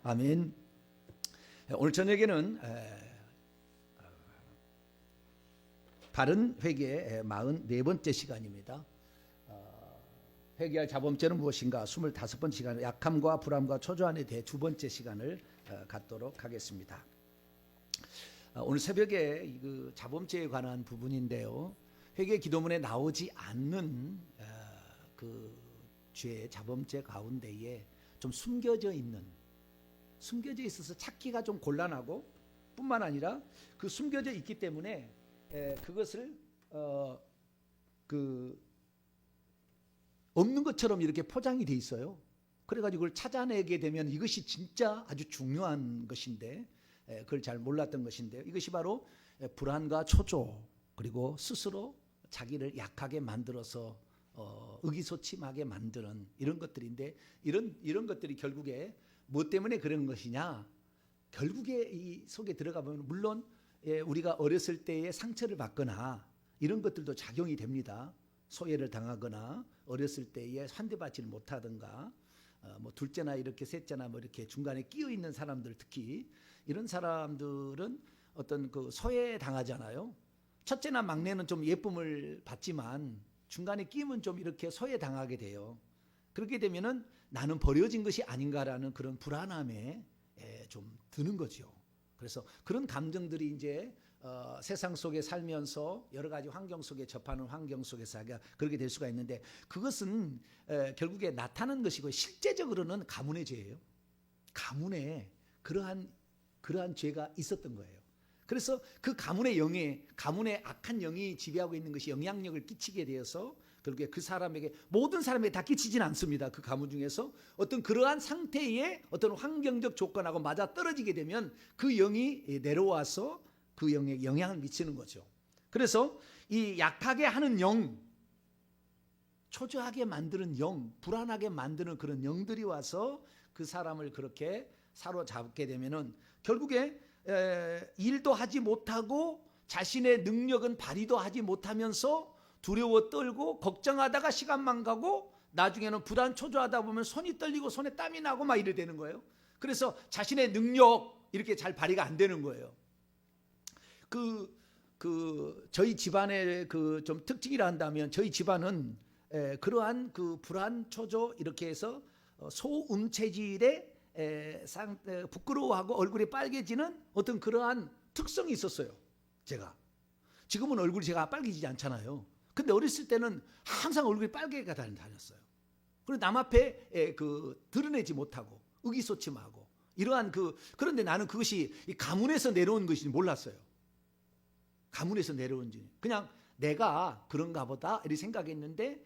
아멘. 오늘 저녁에는 바른 회개의 44번째 시간입니다. 회개할 자범죄는 무엇인가 25번째 시간, 약함과 불안과 초조함에 대해 두 번째 시간을 갖도록 하겠습니다. 오늘 새벽에 그 자범죄에 관한 부분인데요, 회개 기도문에 나오지 않는 그 죄, 자범죄 가운데에 좀 숨겨져 있어서 찾기가 좀 곤란하고, 뿐만 아니라 그 숨겨져 있기 때문에 그것을 없는 것처럼 이렇게 포장이 돼 있어요. 그래가지고 그걸 찾아내게 되면 이것이 진짜 아주 중요한 것인데, 그걸 잘 몰랐던 것인데요. 이것이 바로 불안과 초조, 그리고 스스로 자기를 약하게 만들어서 의기소침하게 만드는 이런 것들인데, 이런 것들이 결국에 무엇 때문에 그런 것이냐? 결국에 이 속에 들어가 보면 물론 우리가 어렸을 때에 상처를 받거나 이런 것들도 작용이 됩니다. 소외를 당하거나 어렸을 때에 환대받지를 못하든가, 뭐 둘째나 이렇게 셋째나 뭐 이렇게 중간에 끼어 있는 사람들, 특히 이런 사람들은 어떤 그 소외 당하잖아요. 첫째나 막내는 좀 예쁨을 받지만 중간에 끼면 좀 이렇게 소외 당하게 돼요. 그렇게 되면은 나는 버려진 것이 아닌가라는 그런 불안함에 좀 드는 거죠. 그래서 그런 감정들이 이제 세상 속에 살면서 여러 가지 환경 속에 접하는 환경 속에서 그렇게 될 수가 있는데, 그것은 결국에 나타나는 것이고 실제적으로는 가문의 죄예요. 가문에 그러한 죄가 있었던 거예요. 그래서 그 가문의 악한 영이 지배하고 있는 것이 영향력을 끼치게 되어서 결국에 그 사람에게, 모든 사람에게 다 끼치지는 않습니다. 그 가문 중에서 어떤 그러한 상태의 어떤 환경적 조건하고 맞아 떨어지게 되면 그 영이 내려와서 그 영에 영향을 미치는 거죠. 그래서 이 약하게 하는 영, 초조하게 만드는 영, 불안하게 만드는 그런 영들이 와서 그 사람을 그렇게 사로잡게 되면은 결국에 일도 하지 못하고 자신의 능력은 발휘도 하지 못하면서 두려워 떨고 걱정하다가 시간만 가고 나중에는 불안 초조하다 보면 손이 떨리고 손에 땀이 나고 막 이래 되는 거예요. 그래서 자신의 능력 이렇게 잘 발휘가 안 되는 거예요. 저희 집안의 그 좀 특징이라 한다면, 저희 집안은 그러한 그 불안 초조 이렇게 해서 소음 체질에 부끄러워하고 얼굴이 빨개지는 어떤 그러한 특성이 있었어요. 지금은 얼굴이 제가 빨개지지 않잖아요. 근데 어렸을 때는 항상 얼굴이 빨개가 다녔어요. 그리고 남 앞에 드러내지 못하고 의기소침하고 이러한 그런데 나는 그것이 가문에서 내려온 것인지 몰랐어요. 가문에서 내려온지 그냥 내가 그런가 보다 이렇게 생각했는데,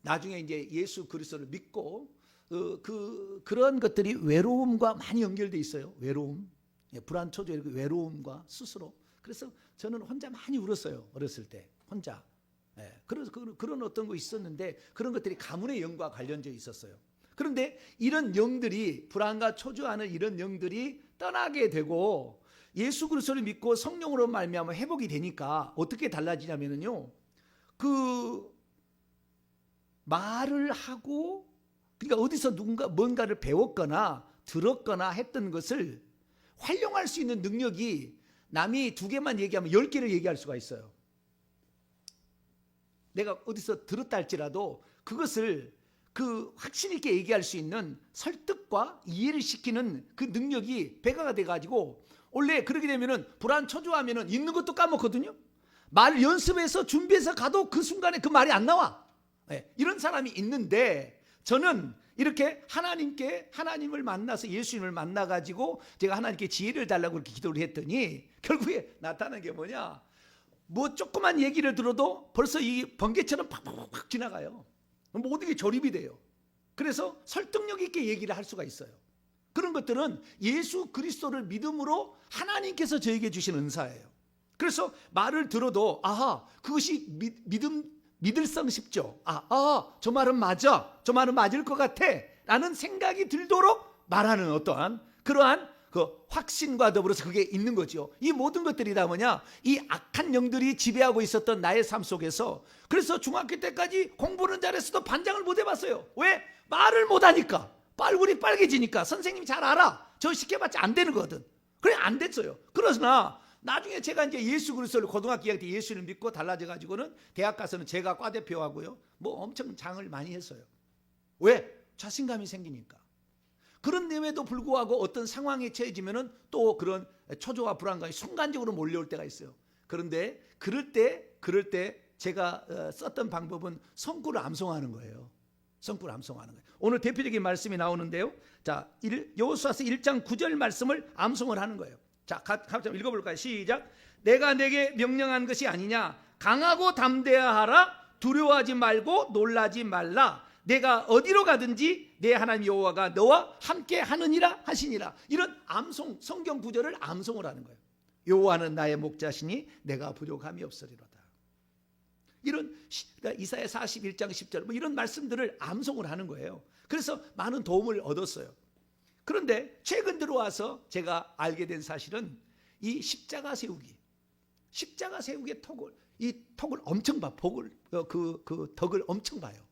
나중에 이제 예수 그리스도를 믿고 그런 것들이 외로움과 많이 연결돼 있어요. 외로움, 불안 초조, 이렇게 외로움과 스스로. 그래서 저는 혼자 많이 울었어요. 어렸을 때 혼자. 그래서 그런 어떤 거 있었는데, 그런 것들이 가문의 영과 관련되어 있었어요. 그런데 이런 영들이, 불안과 초조하는 이런 영들이 떠나게 되고 예수 그리스도를 믿고 성령으로 말미암아 회복이 되니까 어떻게 달라지냐면요, 그 말을 하고, 그러니까 어디서 누군가 뭔가를 배웠거나 들었거나 했던 것을 활용할 수 있는 능력이, 남이 2개만 얘기하면 10개를 얘기할 수가 있어요. 내가 어디서 들었다 할지라도 그것을 확신 있게 얘기할 수 있는 설득과 이해를 시키는 그 능력이 배가가 돼가지고, 원래 그렇게 되면은 불안 초조하면은 있는 것도 까먹거든요. 말 연습해서 준비해서 가도 그 순간에 그 말이 안 나와. 이런 사람이 있는데, 저는 이렇게 하나님을 만나서 예수님을 만나가지고 제가 하나님께 지혜를 달라고 이렇게 기도를 했더니 결국에 나타난 게 뭐냐, 뭐 조그만 얘기를 들어도 벌써 이 번개처럼 팍팍팍 지나가요. 모든 게 조립이 돼요. 그래서 설득력 있게 얘기를 할 수가 있어요. 그런 것들은 예수 그리스도를 믿음으로 하나님께서 저에게 주신 은사예요. 그래서 말을 들어도 아하, 그것이 믿을성 싶죠. 저 말은 맞아, 저 말은 맞을 것 같아 라는 생각이 들도록 말하는 어떠한 그러한 그 확신과 더불어서 그게 있는 거죠. 이 모든 것들이 다 뭐냐, 이 악한 영들이 지배하고 있었던 나의 삶 속에서. 그래서 중학교 때까지 공부는 잘했어도 반장을 못 해봤어요. 왜? 말을 못하니까. 빨굴이 빨개지니까 선생님이 잘 알아. 저 시켜봤자 안 되는 거거든. 그래 안 됐어요. 그러나 나중에 제가 이제 예수 그리스도를 고등학교 2학년 때 예수를 믿고 달라져 가지고는 대학 가서는 제가 과대표하고요. 뭐 엄청 장을 많이 했어요. 왜? 자신감이 생기니까. 그런데에도 불구하고 어떤 상황에 처해지면은 또 그런 초조와 불안감이 순간적으로 몰려올 때가 있어요. 그런데 그럴 때 제가 썼던 방법은 성구를 암송하는 거예요. 성구를 암송하는 거예요. 오늘 대표적인 말씀이 나오는데요. 자, 여호수아서 1장 9절 말씀을 암송을 하는 거예요. 자, 같이 읽어볼까요? 시작. 내가 내게 명령한 것이 아니냐. 강하고 담대하라. 두려워하지 말고 놀라지 말라. 내가 어디로 가든지 내 하나님 여호와가 너와 함께 하느니라 하시니라. 이런 암송, 성경 구절을 암송을 하는 거예요. 여호와는 나의 목자시니 내가 부족함이 없으리로다. 이런 그러니까 이사야 41장 10절 뭐 이런 말씀들을 암송을 하는 거예요. 그래서 많은 도움을 얻었어요. 그런데 최근 들어와서 제가 알게 된 사실은 이 십자가 세우기의 턱을 엄청 봐. 그 덕을 엄청 봐요.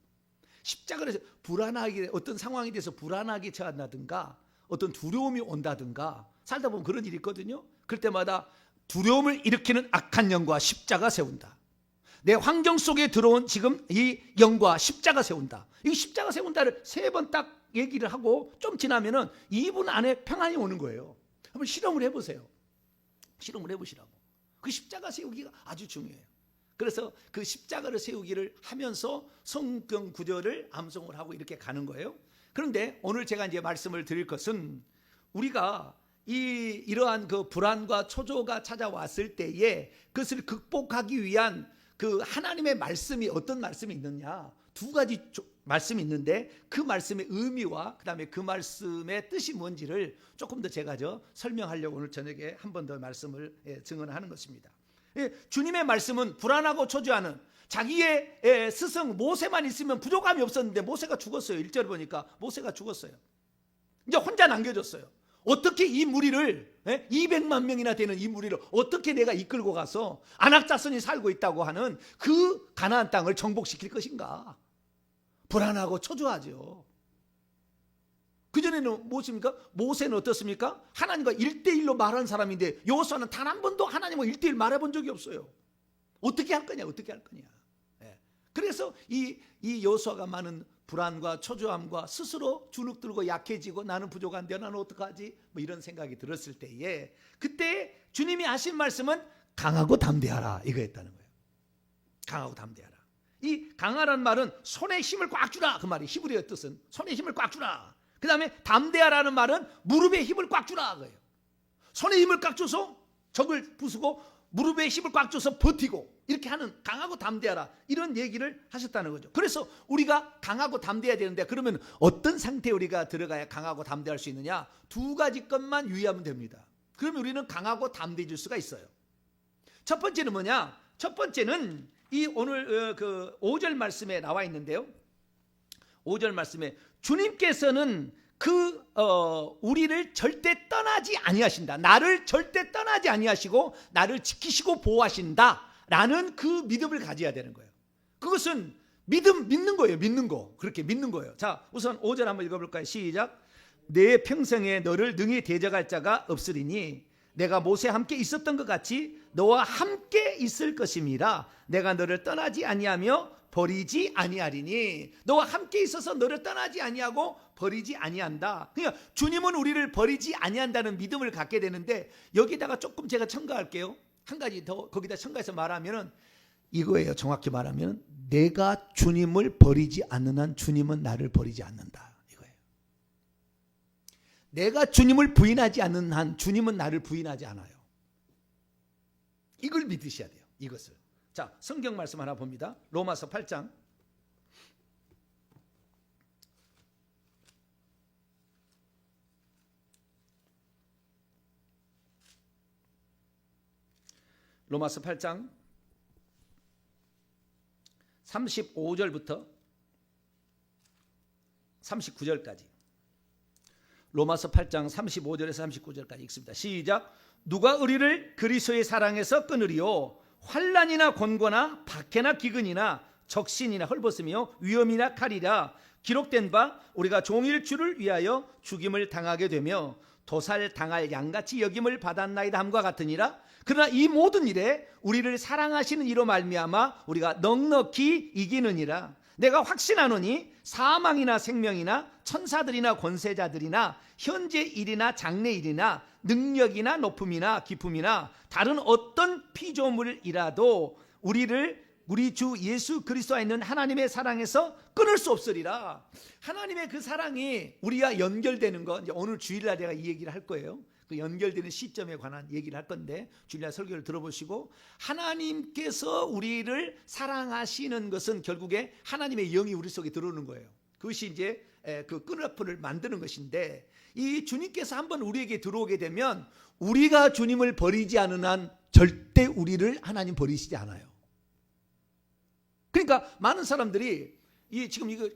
십자가에서 불안하게 어떤 상황에 대해서 불안하게 처한다든가 어떤 두려움이 온다든가 살다 보면 그런 일이 있거든요. 그럴 때마다 두려움을 일으키는 악한 영과 십자가 세운다. 내 환경 속에 들어온 지금 이 영과 십자가 세운다. 이 십자가 세운다를 3번 딱 얘기를 하고 좀 지나면은 2분 안에 평안이 오는 거예요. 한번 실험을 해보세요. 실험을 해보시라고. 그 십자가 세우기가 아주 중요해요. 그래서 그 십자가를 세우기를 하면서 성경 구절을 암송을 하고 이렇게 가는 거예요. 그런데 오늘 제가 이제 말씀을 드릴 것은 우리가 이러한 그 불안과 초조가 찾아왔을 때에 그것을 극복하기 위한 그 하나님의 말씀이 어떤 말씀이 있느냐. 2가지 말씀이 있는데 그 말씀의 의미와 그다음에 그 말씀의 뜻이 뭔지를 조금 더 제가 설명하려고 오늘 저녁에 한 번 더 말씀을 증언하는 것입니다. 주님의 말씀은 불안하고 초조하는 자기의 스승 모세만 있으면 부족함이 없었는데 모세가 죽었어요. 1절 보니까 모세가 죽었어요. 이제 혼자 남겨졌어요. 어떻게 이 무리를 200만 명이나 되는 이 무리를 어떻게 내가 이끌고 가서 안악자손이 살고 있다고 하는 그 가나안 땅을 정복시킬 것인가. 불안하고 초조하죠. 그전에는 무엇입니까? 모세는 어떻습니까? 하나님과 1대1로 말한 사람인데 여호수아는 단 한 번도 하나님과 1대1 말해본 적이 없어요. 어떻게 할 거냐. 그래서 이 여호수아가 많은 불안과 초조함과 스스로 주눅들고 약해지고 나는 부족한데 나는 어떡하지? 뭐 이런 생각이 들었을 때에 그때 주님이 하신 말씀은 강하고 담대하라 이거였다는 거예요. 강하고 담대하라. 이 강하라는 말은 손에 힘을 꽉 주라 그 말이 히브리어 뜻은 손에 힘을 꽉 주라. 그 다음에 담대하라는 말은 무릎에 힘을 꽉 주라 그거예요. 손에 힘을 꽉 줘서 적을 부수고 무릎에 힘을 꽉 줘서 버티고 이렇게 하는 강하고 담대하라 이런 얘기를 하셨다는 거죠. 그래서 우리가 강하고 담대해야 되는데 그러면 어떤 상태에 우리가 들어가야 강하고 담대할 수 있느냐. 2가지 것만 유의하면 됩니다. 그러면 우리는 강하고 담대해질 수가 있어요. 첫 번째는 뭐냐. 첫 번째는 이 오늘 그 5절 말씀에 나와 있는데요. 5절 말씀에 주님께서는 우리를 절대 떠나지 아니하신다. 나를 절대 떠나지 아니하시고 나를 지키시고 보호하신다 라는 그 믿음을 가져야 되는 거예요. 그것은 믿는 거예요. 믿는 거. 그렇게 믿는 거예요. 자, 우선 5절 한번 읽어볼까요? 시작. 내 평생에 너를 능히 대적할 자가 없으리니 내가 모세와 함께 있었던 것 같이 너와 함께 있을 것임이라. 내가 너를 떠나지 아니하며 버리지 아니하리니. 너와 함께 있어서 너를 떠나지 아니하고 버리지 아니한다. 그러니까 주님은 우리를 버리지 아니한다는 믿음을 갖게 되는데 여기다가 조금 제가 첨가할게요. 한 가지 더 거기다 첨가해서 말하면은 이거예요. 정확히 말하면 내가 주님을 버리지 않는 한 주님은 나를 버리지 않는다. 이거예요. 내가 주님을 부인하지 않는 한 주님은 나를 부인하지 않아요. 이걸 믿으셔야 돼요. 이것을. 자, 성경 말씀 하나 봅니다. 로마서 8장. 로마서 8장 35절부터 39절까지. 로마서 8장 35절에서 39절까지 읽습니다. 시작. 누가 우리를 그리스도의 사랑에서 끊으리요. 환난이나 곤고나 박해나 기근이나 적신이나 헐벗으며 위험이나 칼이라. 기록된 바 우리가 종일 주를 위하여 죽임을 당하게 되며 도살 당할 양같이 여김을 받았나이다 함과 같으니라. 그러나 이 모든 일에 우리를 사랑하시는 이로 말미암아 우리가 넉넉히 이기느니라. 내가 확신하노니 사망이나 생명이나 천사들이나 권세자들이나 현재 일이나 장래 일이나 능력이나 높음이나 깊음이나 다른 어떤 피조물이라도 우리를 우리 주 예수 그리스도와 있는 하나님의 사랑에서 끊을 수 없으리라. 하나님의 그 사랑이 우리와 연결되는 거, 이제 오늘 주일날 내가 이 얘기를 할 거예요. 그 연결되는 시점에 관한 얘기를 할 건데 주일날 설교를 들어보시고, 하나님께서 우리를 사랑하시는 것은 결국에 하나님의 영이 우리 속에 들어오는 거예요. 그것이 이제 그 끈어풀을 만드는 것인데, 이 주님께서 한번 우리에게 들어오게 되면 우리가 주님을 버리지 않은 한 절대 우리를 하나님 버리시지 않아요. 그러니까 많은 사람들이 지금 이거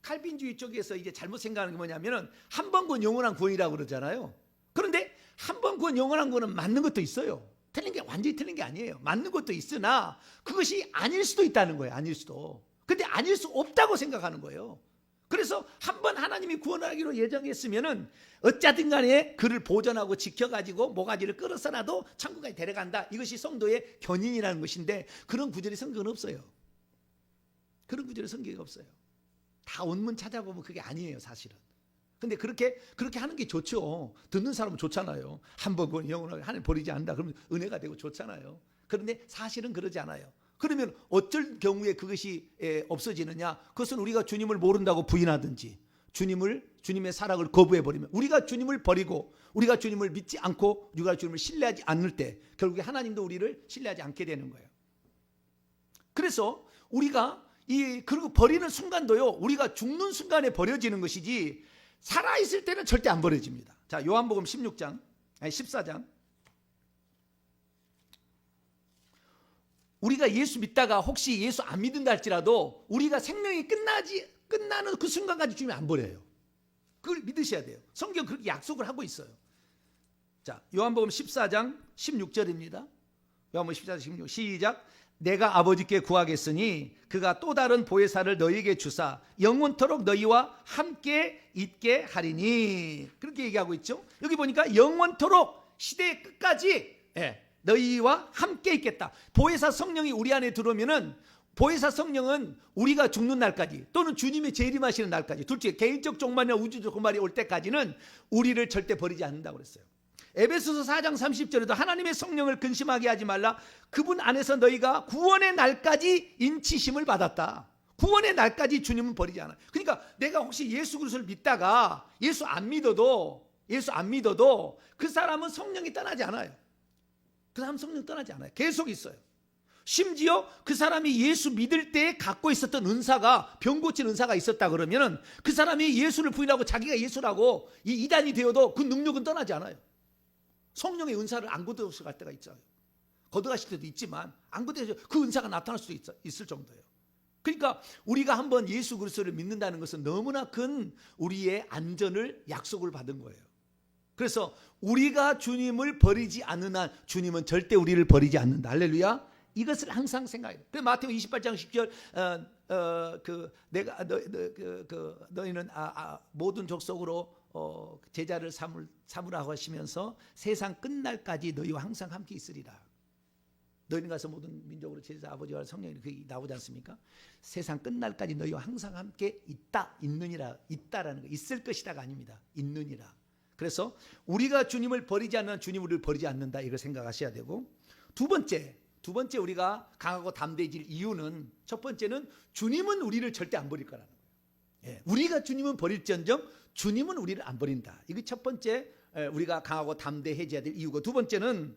칼빈주의 쪽에서 이제 잘못 생각하는 게 뭐냐면은 한 번 구원 영원한 구원이라고 그러잖아요. 그런데 한 번 구원 영원한 구원은 맞는 것도 있어요. 틀린 게 완전히 틀린 게 아니에요. 맞는 것도 있으나 그것이 아닐 수도 있다는 거예요. 아닐 수도. 근데 아닐 수 없다고 생각하는 거예요. 그래서 한 번 하나님이 구원하기로 예정했으면은 어쨌든 간에 그를 보존하고 지켜가지고 모가지를 끌어서라도 천국까지 데려간다. 이것이 성도의 견인이라는 것인데, 그런 구절이 성경은 없어요. 그런 구절이 성경에 없어요. 다 원문 찾아보면 그게 아니에요, 사실은. 근데 그렇게 하는 게 좋죠. 듣는 사람은 좋잖아요. 한 번 영원하게 하나님 버리지 않는다 그러면 은혜가 되고 좋잖아요. 그런데 사실은 그러지 않아요. 그러면 어쩔 경우에 그것이 없어지느냐? 그것은 우리가 주님을 모른다고 부인하든지 주님의 사랑을 거부해버리면, 우리가 주님을 버리고 우리가 주님을 믿지 않고 우리가 주님을 신뢰하지 않을 때 결국에 하나님도 우리를 신뢰하지 않게 되는 거예요. 그래서 우리가 그리고 버리는 순간도요, 우리가 죽는 순간에 버려지는 것이지 살아있을 때는 절대 안 버려집니다. 자, 요한복음 14장. 우리가 예수 믿다가 혹시 예수 안 믿는다 할지라도 우리가 생명이 끝나는 그 순간까지 주님이 안 버려요. 그걸 믿으셔야 돼요. 성경 그렇게 약속을 하고 있어요. 자, 요한복음 14장 16절입니다. 요한복음 14장 16절 시작. 내가 아버지께 구하겠으니 그가 또 다른 보혜사를 너희에게 주사 영원토록 너희와 함께 있게 하리니. 그렇게 얘기하고 있죠. 여기 보니까 영원토록 시대의 끝까지 너희와 함께 있겠다. 보혜사 성령이 우리 안에 들어오면은, 보혜사 성령은 우리가 죽는 날까지 또는 주님의 재림하시는 날까지, 둘째 개인적 종말이나 우주적 종말이 올 때까지는 우리를 절대 버리지 않는다고 그랬어요. 에베소서 4장 30절에도 하나님의 성령을 근심하게 하지 말라. 그분 안에서 너희가 구원의 날까지 인치심을 받았다. 구원의 날까지 주님은 버리지 않아요. 그러니까 내가 혹시 예수 그리스도를 믿다가 예수 안 믿어도 그 사람은 성령이 떠나지 않아요. 그 사람 성령 떠나지 않아요. 계속 있어요. 심지어 그 사람이 예수 믿을 때 갖고 있었던 은사가, 병 고친 은사가 있었다 그러면은 그 사람이 예수를 부인하고 자기가 예수라고 이단이 되어도 그 능력은 떠나지 않아요. 성령의 은사를 안 거둬갈 때가 있어요. 거둬가실 때도 있지만 안 거둬서 그 은사가 나타날 수도 있을 정도예요. 그러니까 우리가 한번 예수 그리스도를 믿는다는 것은 너무나 큰 우리의 안전을 약속을 받은 거예요. 그래서 우리가 주님을 버리지 않는 한 주님은 절대 우리를 버리지 않는다. 할렐루야. 이것을 항상 생각해야 돼요. 그래서 마태복음 28장 10절 너희는 모든 족속으로 제자를 삼으라고 하시면서 세상 끝날까지 너희와 항상 함께 있으리라. 너희는 가서 모든 민족으로 제자 아버지와 성령이 그게 나오지 않습니까? 세상 끝날까지 너희와 항상 함께 있다라는 거, 있을 것이다가 아닙니다. 있느니라. 그래서 우리가 주님을 버리지 않는 주님 우리를 버리지 않는다, 이걸 생각하셔야 되고, 두 번째 우리가 강하고 담대해질 이유는, 첫 번째는 주님은 우리를 절대 안 버릴 거라는 거예요. 우리가 주님은 버릴지언정 주님은 우리를 안 버린다. 이게 첫 번째 우리가 강하고 담대해져야 될 이유고, 두 번째는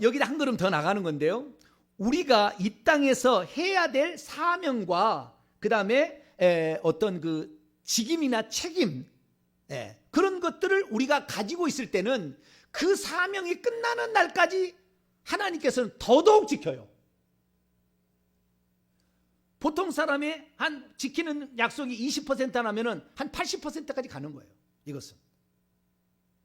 여기다 한 걸음 더 나가는 건데요. 우리가 이 땅에서 해야 될 사명과 그 다음에 어떤 그 직임이나 책임, 그런 것들을 우리가 가지고 있을 때는 그 사명이 끝나는 날까지 하나님께서는 더더욱 지켜요. 보통 사람이 한 지키는 약속이 20% 하면은 한 80%까지 가는 거예요. 이것은.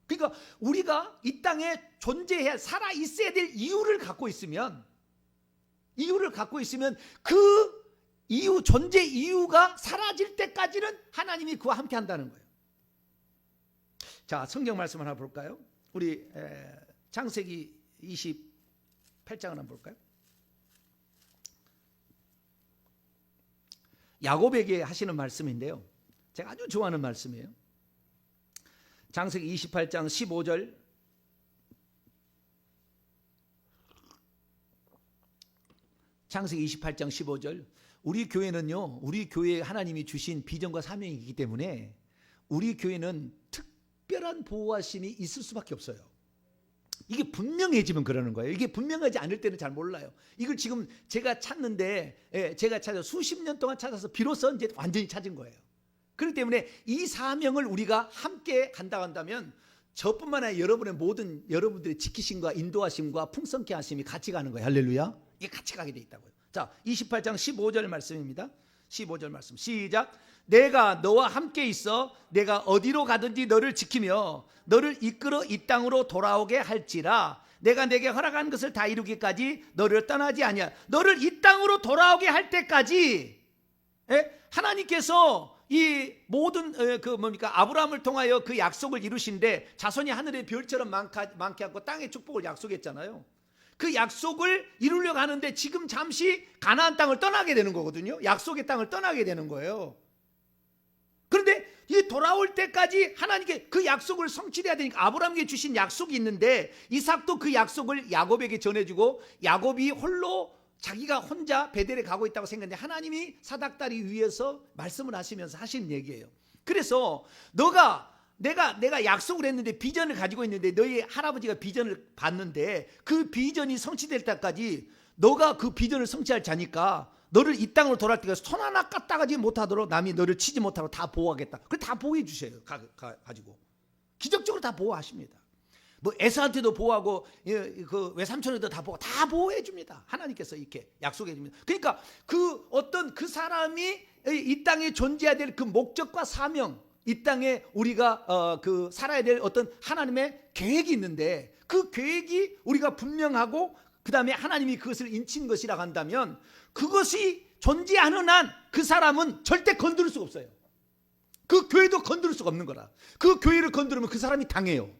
그러니까 우리가 이 땅에 존재해야, 살아 있어야 될 이유를 갖고 있으면 그 존재 이유가 사라질 때까지는 하나님이 그와 함께 한다는 거예요. 자, 성경 말씀을 하나 볼까요? 우리 창세기 28장을 한번 볼까요? 야곱에게 하시는 말씀인데요, 제가 아주 좋아하는 말씀이에요. 창세기 28장 15절, 창세기 28장 15절. 우리 교회는요, 우리 교회에 하나님이 주신 비전과 사명이 있기 때문에 우리 교회는 특별한 보호하심이 있을 수밖에 없어요. 이게 분명해지면 그러는 거예요. 이게 분명하지 않을 때는 잘 몰라요. 이걸 지금 제가 찾는데, 제가 찾아 수십 년 동안 찾아서 비로소 이제 완전히 찾은 거예요. 그렇기 때문에 이 사명을 우리가 함께 간다 한다면 저뿐만 아니라 여러분들의 지키심과 인도하심과 풍성케 하심이 같이 가는 거예요. 할렐루야. 이게 같이 가게 돼 있다고요. 자, 28장 15절 말씀입니다. 15절 말씀 시작. 내가 너와 함께 있어 내가 어디로 가든지 너를 지키며 너를 이끌어 이 땅으로 돌아오게 할지라. 내가 내게 허락한 것을 다 이루기까지 너를 떠나지 아니하. 너를 이 땅으로 돌아오게 할 때까지 하나님께서 이 모든 아브라함을 통하여 그 약속을 이루신데 자손이 하늘의 별처럼 많게 하고 땅의 축복을 약속했잖아요. 그 약속을 이루려고 하는데 지금 잠시 가나안 땅을 떠나게 되는 거거든요. 약속의 땅을 떠나게 되는 거예요. 그런데 이 돌아올 때까지 하나님께 그 약속을 성취해야 되니까 아브라함에게 주신 약속이 있는데 이삭도 그 약속을 야곱에게 전해주고 야곱이 홀로 자기가 혼자 베델에 가고 있다고 생각했는데 하나님이 사닥다리 위에서 말씀을 하시면서 하신 얘기예요. 그래서 내가 약속을 했는데 비전을 가지고 있는데 너희 할아버지가 비전을 봤는데 그 비전이 성취될 때까지 너가 그 비전을 성취할 자니까 너를 이 땅으로 돌아올 때까지 손 하나 까딱하지 못하도록 남이 너를 치지 못하고 다 보호하겠다. 그걸 다 보호해 주셔요. 가지고 기적적으로 다 보호하십니다. 뭐 에사한테도 보호하고 그 외삼촌에도 다 보호해 줍니다. 하나님께서 이렇게 약속해 줍니다. 그러니까 그 어떤 그 사람이 이 땅에 존재해야 될 그 목적과 사명, 이 땅에 우리가 그 살아야 될 어떤 하나님의 계획이 있는데 그 계획이 우리가 분명하고 그 다음에 하나님이 그것을 인친 것이라고 한다면 그것이 존재하는 한 그 사람은 절대 건드릴 수가 없어요. 그 교회도 건드릴 수가 없는 거라. 그 교회를 건드리면 그 사람이 당해요.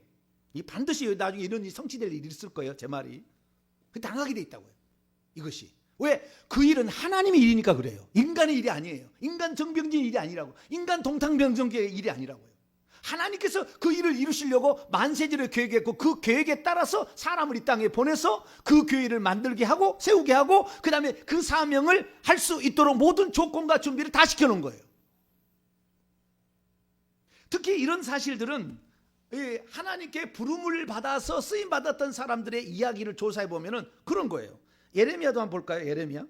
반드시 나중에 이런 일이 성취될 일이 있을 거예요. 제 말이. 당하게 돼 있다고요. 이것이. 왜? 그 일은 하나님의 일이니까 그래요. 인간의 일이 아니에요. 인간 정병진 일이 아니라고. 인간 동탕병정계의 일이 아니라고요. 하나님께서 그 일을 이루시려고 만세지를 계획했고 그 계획에 따라서 사람을 이 땅에 보내서 그 교회를 만들게 하고 세우게 하고 그 다음에 그 사명을 할 수 있도록 모든 조건과 준비를 다 시켜놓은 거예요. 특히 이런 사실들은 하나님께 부름을 받아서 쓰임받았던 사람들의 이야기를 조사해 보면 그런 거예요. 예레미야도 한번 볼까요? 예레미야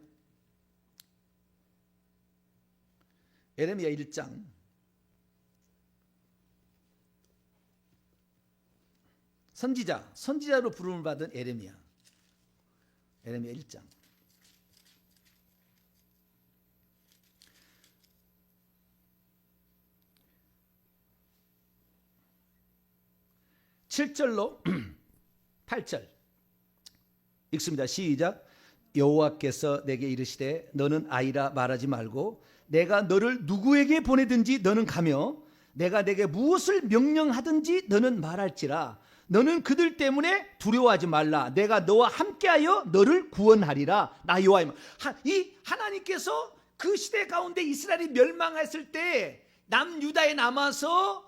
1장 선지자로 부름을 받은 예레미야 1장 7절로 8절 읽습니다. 시작. 여호와께서 내게 이르시되 너는 아이라 말하지 말고 내가 너를 누구에게 보내든지 너는 가며 내가 내게 무엇을 명령하든지 너는 말할지라. 너는 그들 때문에 두려워하지 말라. 내가 너와 함께하여 너를 구원하리라. 나 여호와의 말. 이 하나님께서 그 시대 가운데 이스라엘이 멸망했을 때 남유다에 남아서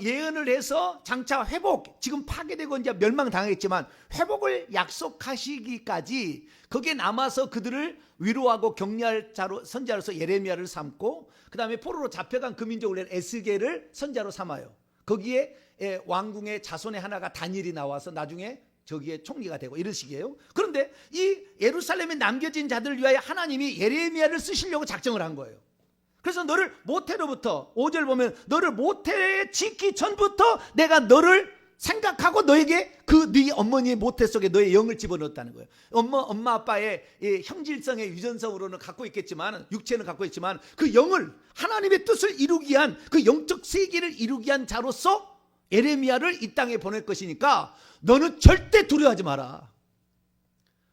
예언을 해서 장차 회복, 지금 파괴되고 이제 멸망당했지만 회복을 약속하시기까지 거기에 남아서 그들을 위로하고 격려할 선지자로서 예레미야를 삼고 그 다음에 포로로 잡혀간 그 민족을 낸 에스겔을 선지자로 삼아요. 거기에 왕궁의 자손의 하나가 다니엘이 나와서 나중에 저기에 총리가 되고 이런 식이에요. 그런데 이 예루살렘에 남겨진 자들을 위하여 하나님이 예레미야를 쓰시려고 작정을 한 거예요. 그래서 너를 모태로부터 5절 보면 너를 모태에 짓기 전부터 내가 너를 생각하고 너에게 그 네 어머니의 모태 속에 너의 영을 집어넣었다는 거예요. 엄마 아빠의 형질성의 유전성으로는 갖고 있겠지만 육체는 갖고 있지만 그 영을 하나님의 뜻을 이루기 위한 그 영적 세계를 이루기 위한 자로서 예레미야를 이 땅에 보낼 것이니까 너는 절대 두려워하지 마라.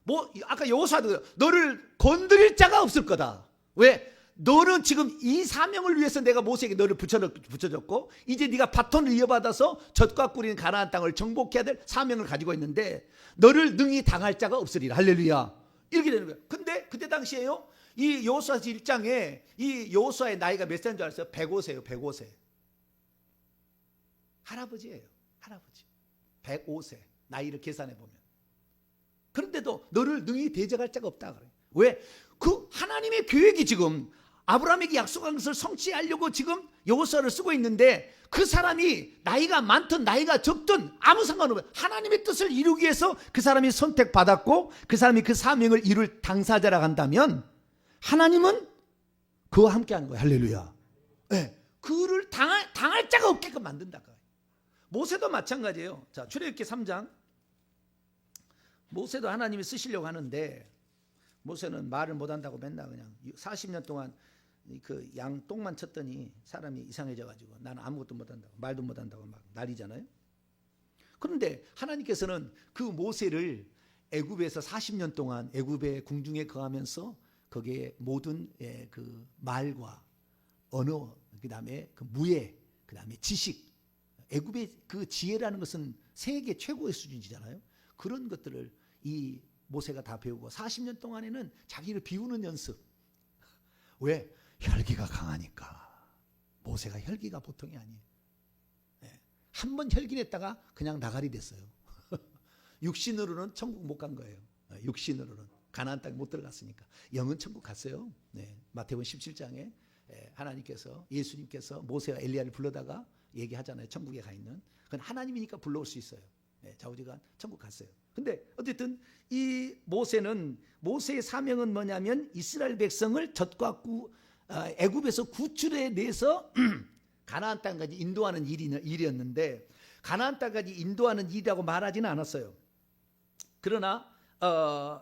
뭐 아까 여호수아도 너를 건드릴 자가 없을 거다. 왜? 너는 지금 이 사명을 위해서 내가 모세에게 너를 붙여줬고 이제 네가 바톤을 이어받아서 젖과 꿀인 가나안 땅을 정복해야 될 사명을 가지고 있는데 너를 능히 당할 자가 없으리라. 할렐루야. 이렇게 되는 거예요. 근데 그때 당시에요, 이 여호수아 1장에 이 여호수아의 나이가 몇 살인 줄 알았어요? 105세예요. 105세. 할아버지예요. 할아버지. 105세. 나이를 계산해 보면. 그런데도 너를 능히 대적할 자가 없다 그래요. 왜? 그 하나님의 계획이 지금 아브라함에게 약속한 것을 성취하려고 지금 여호수아를 쓰고 있는데 그 사람이 나이가 많든 나이가 적든 아무 상관없어요. 하나님의 뜻을 이루기 위해서 그 사람이 선택받았고 그 사람이 그 사명을 이룰 당사자라고 한다면 하나님은 그와 함께하는 거예요. 할렐루야. 네. 그를 당할 자가 없게끔 만든다. 모세도 마찬가지예요. 자, 출애굽기 3장. 모세도 하나님이 쓰시려고 하는데 모세는 말을 못한다고 맨날 그냥 40년 동안 그 양 똥만 쳤더니 사람이 이상해져 가지고 나는 아무것도 못한다고 말도 못한다고 막 난리잖아요. 그런데 하나님께서는 그 모세를 애굽에서 40년 동안 애굽의 궁중에 거하면서 거기에 모든 그 말과 언어, 그다음에 그 무예, 그다음에 지식, 애굽의 그 지혜라는 것은 세계 최고의 수준이잖아요. 그런 것들을 이 모세가 다 배우고 40년 동안에는 자기를 비우는 연습. 왜? 혈기가 강하니까. 모세가 혈기가 보통이 아니에요. 한 번 혈기냈다가 그냥 나가리 됐어요. 육신으로는 천국 못 간 거예요. 육신으로는 가나안 땅에 못 들어갔으니까. 영은 천국 갔어요. 마태복음 17장에 하나님께서 예수님께서 모세와 엘리야를 불러다가 얘기하잖아요. 천국에 가 있는. 그건 하나님이니까 불러올 수 있어요. 좌우지간 천국 갔어요. 근데 어쨌든 이 모세의 사명은 뭐냐면 이스라엘 백성을 젖과 애굽에서 구출해 내서 가나안 땅까지 인도하는 일이었는데 가나안 땅까지 인도하는 일이라고 말하지는 않았어요. 그러나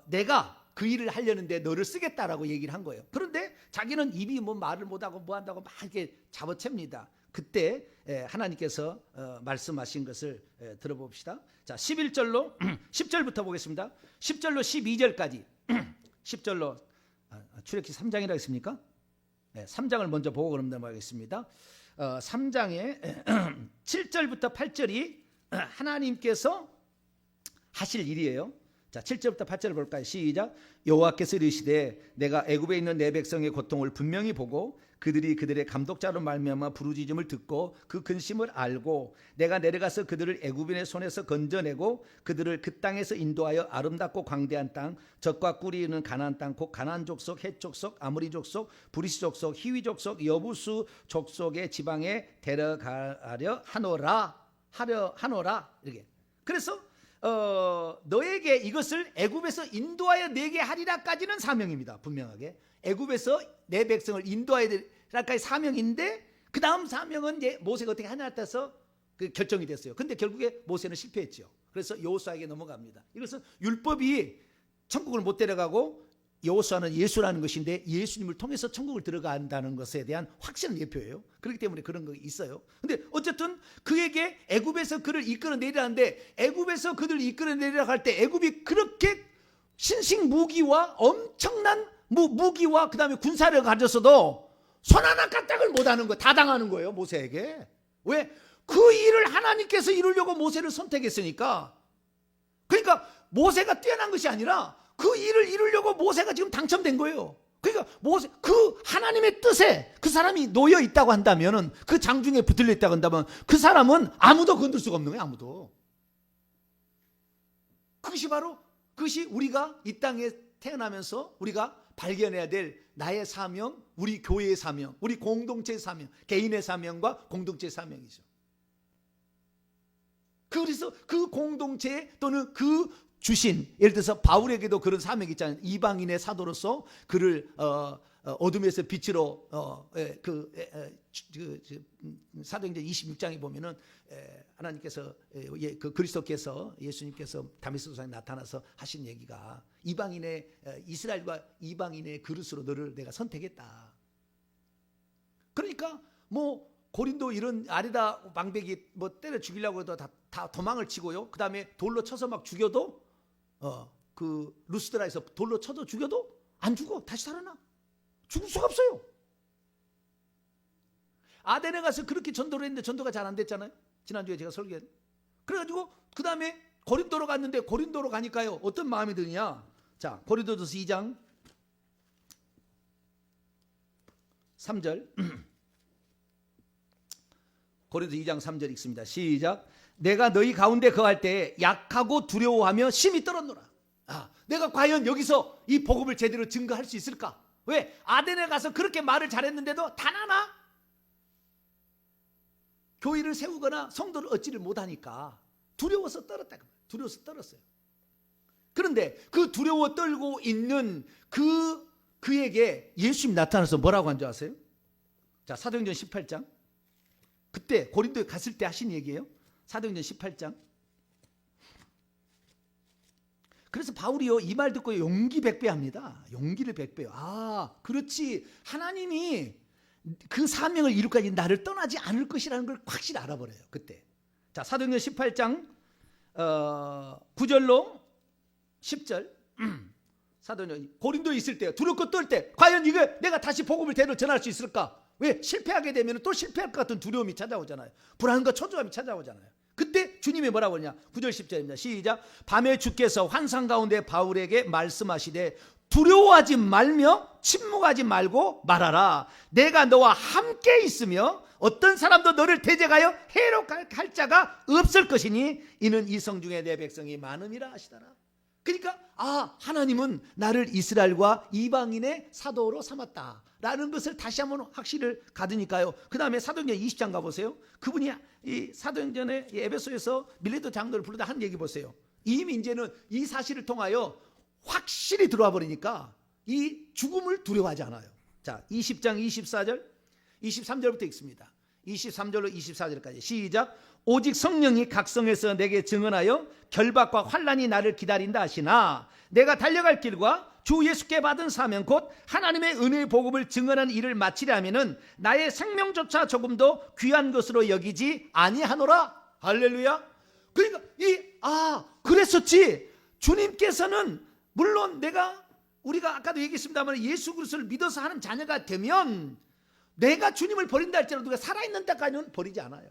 내가 그 일을 하려는데 너를 쓰겠다라고 얘기를 한 거예요. 그런데 자기는 입이 뭐 말을 못하고 뭐 한다고 막 이렇게 잡아챕니다. 그때 하나님께서 말씀하신 것을 들어봅시다. 자, 11절로 10절부터 보겠습니다. 10절로 12절까지 10절로 출애굽기 3장이라고 했습니까? 3장을 먼저 보고 그럼 넘어가겠습니다. 3장의 7절부터 8절이 하나님께서 하실 일이에요. 자, 7절부터 8절을 볼까요? 시작. 여호와께서 이르시되 내가 애굽에 있는 내 백성의 고통을 분명히 보고 그들이 그들의 감독자로 말미암아 부르짖음을 듣고 그 근심을 알고 내가 내려가서 그들을 애굽인의 손에서 건져내고 그들을 그 땅에서 인도하여 아름답고 광대한 땅 젖과 꿀이 있는 가나안 땅 곧 가나안 족속, 헷 족속, 아모리 족속, 브리스 족속, 히위 족속, 여부수 족속의 지방에 데려가려 하노라 이렇게. 그래서 너에게 이것을 애굽에서 인도하여 내게 하리라까지는 사명입니다. 분명하게 애굽에서 내 백성을 인도하여 되라까지 사명인데 그 다음 사명은 이제 모세가 어떻게 하냐 따라서 그 결정이 됐어요. 근데 결국에 모세는 실패했죠. 그래서 여호수아에게 넘어갑니다. 이것은 율법이 천국을 못 데려가고 여호수아는 예수라는 것인데 예수님을 통해서 천국을 들어간다는 것에 대한 확실한 예표예요. 그렇기 때문에 그런 거 있어요. 근데 어쨌든 그에게 애굽에서 그를 이끌어내리라는데 애굽에서 그들을 이끌어내리라 할 때 애굽이 그렇게 신식 무기와 엄청난 무기와 그 다음에 군사를 가졌어도 손 하나 까딱을 못하는 거예요. 다 당하는 거예요. 모세에게. 왜? 그 일을 하나님께서 이루려고 모세를 선택했으니까. 그러니까 모세가 뛰어난 것이 아니라 그 일을 이루려고 모세가 지금 당첨된 거예요. 그러니까 모세, 그 하나님의 뜻에 그 사람이 놓여 있다고 한다면, 그 장중에 붙들려 있다고 한다면 그 사람은 아무도 건들 수가 없는 거예요. 아무도. 그것이 우리가 이 땅에 태어나면서 우리가 발견해야 될 나의 사명, 우리 교회의 사명, 우리 공동체의 사명, 개인의 사명과 공동체의 사명이죠. 그래서 그 공동체 또는 그 주신, 예를 들어서 바울에게도 그런 사명이 있잖아요. 이방인의 사도로서 그를 어둠에서 빛으로 사도행전 26장에 보면은 하나님께서 그 그리스도께서 예수님께서 다메섹 산에 나타나서 하신 얘기가 이스라엘과 이방인의 그릇으로 너를 내가 선택했다. 그러니까 뭐 고린도 이런 아리다 망백이 뭐 때려 죽이려고 해도 다 도망을 치고요. 그 다음에 돌로 쳐서 막 죽여도 그 루스드라에서 돌로 쳐도 죽여도 안 죽어. 다시 살아나. 죽을 수가 없어요. 아덴에 가서 그렇게 전도를 했는데 전도가 잘 안 됐잖아요. 지난주에 제가 설교했. 그래가지고 그 다음에 고린도로 갔는데, 고린도로 가니까요 어떤 마음이 드냐. 자, 고린도전서 2장 3절 고린도 2장 3절 읽습니다. 시작. 내가 너희 가운데 거할 때 약하고 두려워하며 심히 떨었노라. 내가 과연 여기서 이 복음을 제대로 증거할 수 있을까? 왜? 아덴에 가서 그렇게 말을 잘했는데도 단 하나 교회를 세우거나 성도를 얻지를 못하니까 두려워서 떨었다. 두려워서 떨었어요. 그런데 그 두려워 떨고 있는 그에게 예수님이 나타나서 뭐라고 한 줄 아세요? 자, 사도행전 18장. 그때 고린도에 갔을 때 하신 얘기예요. 사도행전 18장. 그래서 바울이요 이 말 듣고 용기 100배합니다. 용기를 100배요. 그렇지. 하나님이 그 사명을 이루기까지 나를 떠나지 않을 것이라는 걸 확실히 알아버려요. 그때. 자, 사도행전 18장 9절로 10절. 사도행전 고린도에 있을 때 두렵고 떨 때 과연 이거 내가 다시 복음을 대로 전할 수 있을까? 왜? 실패하게 되면 또 실패할 것 같은 두려움이 찾아오잖아요. 불안과 초조함이 찾아오잖아요. 그때 주님이 뭐라고 하냐? 9절 10절입니다. 시작. 밤에 주께서 환상 가운데 바울에게 말씀하시되 두려워하지 말며 침묵하지 말고 말하라. 내가 너와 함께 있으며 어떤 사람도 너를 대적하여 해롭할 자가 없을 것이니 이는 이성 중에 내 백성이 많음이라 하시더라. 그러니까 하나님은 나를 이스라엘과 이방인의 사도로 삼았다라는 것을 다시 한번 확신을 가드니까요. 그 다음에 사도행전 20장 가보세요. 그분이 이 사도행전에 에베소에서 밀레도 장로를 부르다 한 얘기 보세요. 이미 이제는 이 사실을 통하여 확실히 들어와 버리니까 이 죽음을 두려워하지 않아요. 자, 20장 24절 23절부터 읽습니다. 23절로 24절까지 시작. 오직 성령이 각성해서 내게 증언하여 결박과 환난이 나를 기다린다 하시나 내가 달려갈 길과 주 예수께 받은 사명 곧 하나님의 은혜의 복음을 증언하는 일을 마치려 하면은 나의 생명조차 조금도 귀한 것으로 여기지 아니하노라. 할렐루야. 그러니까 그랬었지. 주님께서는 물론 우리가 아까도 얘기했습니다만 예수 그리스도를 믿어서 하는 자녀가 되면 내가 주님을 버린다 할지라도 누가 살아있는 데까지는 버리지 않아요.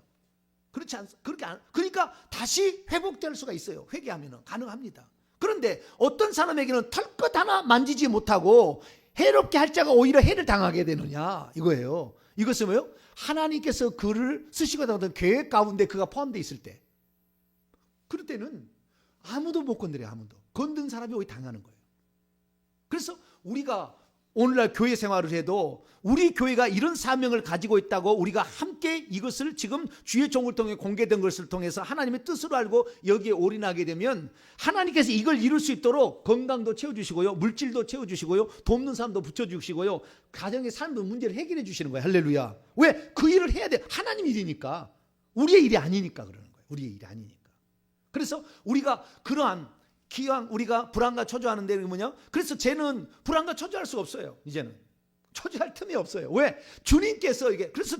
그렇지 않습니까? 그러니까 다시 회복될 수가 있어요. 회개하면 가능합니다. 그런데 어떤 사람에게는 털끝 하나 만지지 못하고 해롭게 할 자가 오히려 해를 당하게 되느냐 이거예요. 이것은 뭐예요? 하나님께서 그를 쓰시고자 하던 계획 가운데 그가 포함되어 있을 때, 그럴 때는 아무도 못 건드려요. 아무도. 건든 사람이 오히려 당하는 거예요. 그래서 우리가 오늘날 교회 생활을 해도 우리 교회가 이런 사명을 가지고 있다고 우리가 함께 이것을 지금 주의 종을 통해 공개된 것을 통해서 하나님의 뜻으로 알고 여기에 올인하게 되면 하나님께서 이걸 이룰 수 있도록 건강도 채워주시고요, 물질도 채워주시고요, 돕는 사람도 붙여주시고요, 가정의 삶의 문제를 해결해 주시는 거예요. 할렐루야. 왜? 그 일을 해야 돼. 하나님 일이니까. 우리의 일이 아니니까 그러는 거예요. 우리의 일이 아니니까. 그래서 우리가 그러한 기왕 우리가 불안과 초조하는 데는 뭐냐? 그래서 쟤는 불안과 초조할 수가 없어요. 이제는 초조할 틈이 없어요. 왜? 주님께서 이게, 그래서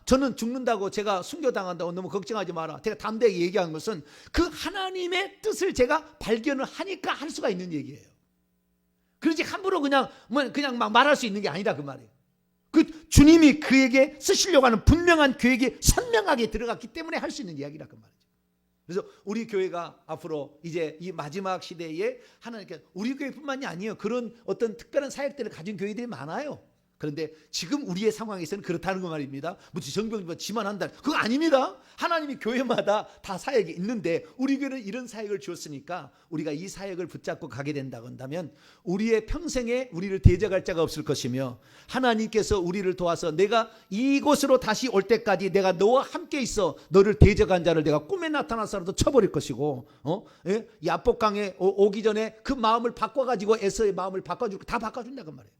저는 죽는다고, 제가 순교당한다고 너무 걱정하지 마라, 제가 담대하게 얘기한 것은 그 하나님의 뜻을 제가 발견을 하니까 할 수가 있는 얘기예요. 그러지 함부로 그냥 막 말할 수 있는 게 아니다 그 말이에요. 그 주님이 그에게 쓰시려고 하는 분명한 계획이 선명하게 들어갔기 때문에 할 수 있는 이야기라 그 말이에요. 그래서 우리 교회가 앞으로 이제 이 마지막 시대에 하나님께, 우리 교회뿐만이 아니에요. 그런 어떤 특별한 사역들을 가진 교회들이 많아요. 그런데 지금 우리의 상황에서는 그렇다는 거 말입니다. 무슨 정병 지만 한다, 그거 아닙니다. 하나님이 교회마다 다 사역이 있는데 우리 교회는 이런 사역을 주었으니까 우리가 이 사역을 붙잡고 가게 된다고 한다면 우리의 평생에 우리를 대적할 자가 없을 것이며 하나님께서 우리를 도와서 내가 이곳으로 다시 올 때까지 내가 너와 함께 있어 너를 대적한 자를 내가 꿈에 나타나서라도 쳐버릴 것이고, 야복강에 오기 전에 그 마음을 바꿔가지고 에서의 마음을 바꿔주고 다 바꿔준다 그 말이에요.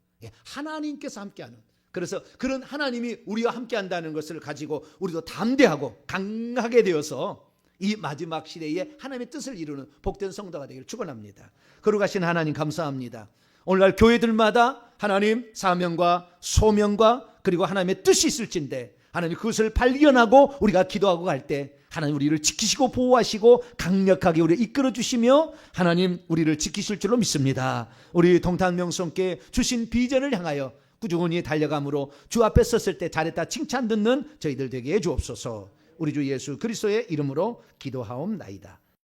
하나님께서 함께하는, 그래서 그런 하나님이 우리와 함께한다는 것을 가지고 우리도 담대하고 강하게 되어서 이 마지막 시대에 하나님의 뜻을 이루는 복된 성도가 되기를 축원합니다. 거룩하신 하나님 감사합니다. 오늘날 교회들마다 하나님 사명과 소명과 그리고 하나님의 뜻이 있을진데 하나님 그것을 발견하고 우리가 기도하고 갈 때 하나님 우리를 지키시고 보호하시고 강력하게 우리를 이끌어 주시며 하나님 우리를 지키실 줄로 믿습니다. 우리 동탄명성께 주신 비전을 향하여 꾸준히 달려감으로 주 앞에 섰을 때 잘했다 칭찬 듣는 저희들 되게 해 주옵소서. 우리 주 예수 그리스도의 이름으로 기도하옵나이다.